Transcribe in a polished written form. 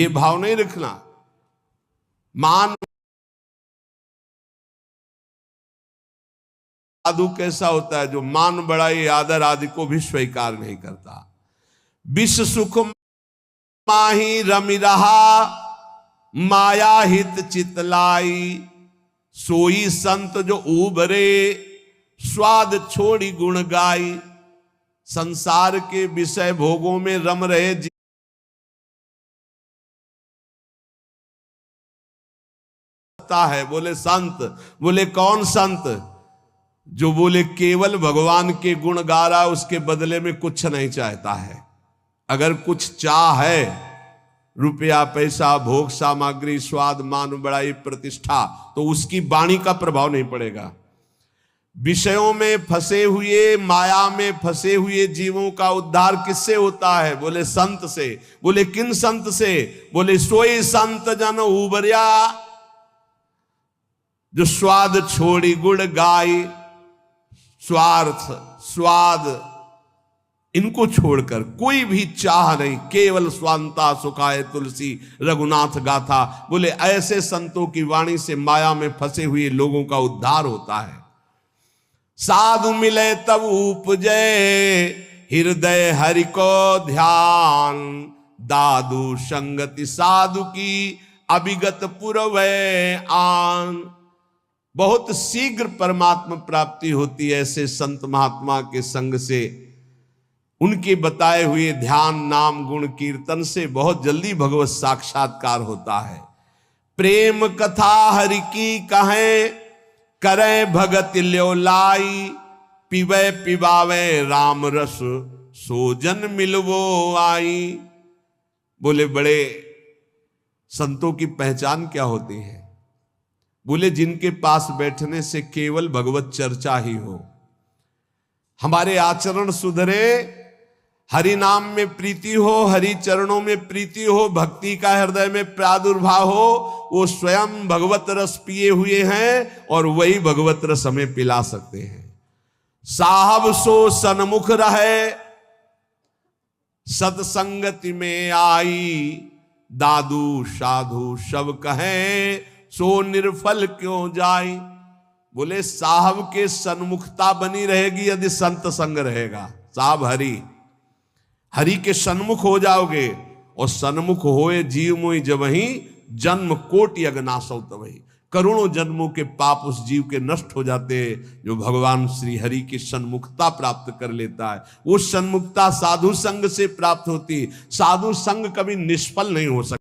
ये भाव नहीं रखना। मान साधु कैसा होता है जो मान बड़ाई आदर आदि को भी स्वीकार नहीं करता। विश्व सुख माही रमि रहा माया हित चितलाई, सोई संत जो उबरे स्वाद छोड़ी गुण गाई। संसार के विषय भोगों में रम रहे है। बोले संत, बोले कौन संत? जो बोले केवल भगवान के गुण गा रहा, उसके बदले में कुछ नहीं चाहता है। अगर कुछ चाह है, रुपया पैसा भोग सामग्री स्वाद मान बड़ाई प्रतिष्ठा, तो उसकी वाणी का प्रभाव नहीं पड़ेगा। विषयों में फंसे हुए माया में फंसे हुए जीवों का उद्धार किससे होता है? बोले संत से। बोले किन संत से? बोले सोई संत जन उबरिया जो स्वाद छोड़ी गुण गाई। स्वार्थ स्वाद इनको छोड़कर कोई भी चाह नहीं, केवल स्वांता सुखाए तुलसी रघुनाथ गाथा। बोले ऐसे संतों की वाणी से माया में फंसे हुए लोगों का उद्धार होता है। साधु मिले तब उपजे हृदय हरि को ध्यान, दादु संगति साधु की अभिगत पुरवै आन। बहुत शीघ्र परमात्मा प्राप्ति होती है ऐसे संत महात्मा के संग से। उनके बताए हुए ध्यान नाम गुण कीर्तन से बहुत जल्दी भगवत साक्षात्कार होता है। प्रेम कथा हरि की कहें करे भगत ल्यो लाई, पिबे पिबावे राम रस सोजन मिलवो आई। बोले बड़े संतों की पहचान क्या होती है? बोले जिनके पास बैठने से केवल भगवत चर्चा ही हो, हमारे आचरण सुधरे, हरि नाम में प्रीति हो, हरि चरणों में प्रीति हो, भक्ति का हृदय में प्रादुर्भाव हो, वो स्वयं भगवत रस पिए हुए हैं और वही भगवत रस हमें पिला सकते हैं। साहब सो सन्मुख रहे सत्संगति में आई, दादू साधु सब कहें सो निर्फल क्यों जाई। बोले साहब के सन्मुखता बनी रहेगी यदि संत संग रहेगा। साहब हरि, हरि के सन्मुख हो जाओगे, और सन्मुख होए जीव मोहि जब ही जन्म कोटि अगनासौ तबहि। करोड़ों जन्मों के पाप उस जीव के नष्ट हो जाते हैं जो भगवान श्री हरि की सन्मुखता प्राप्त कर लेता है। वो सन्मुखता साधु संग से प्राप्त होती। साधु संग कभी निष्फल नहीं हो सकता।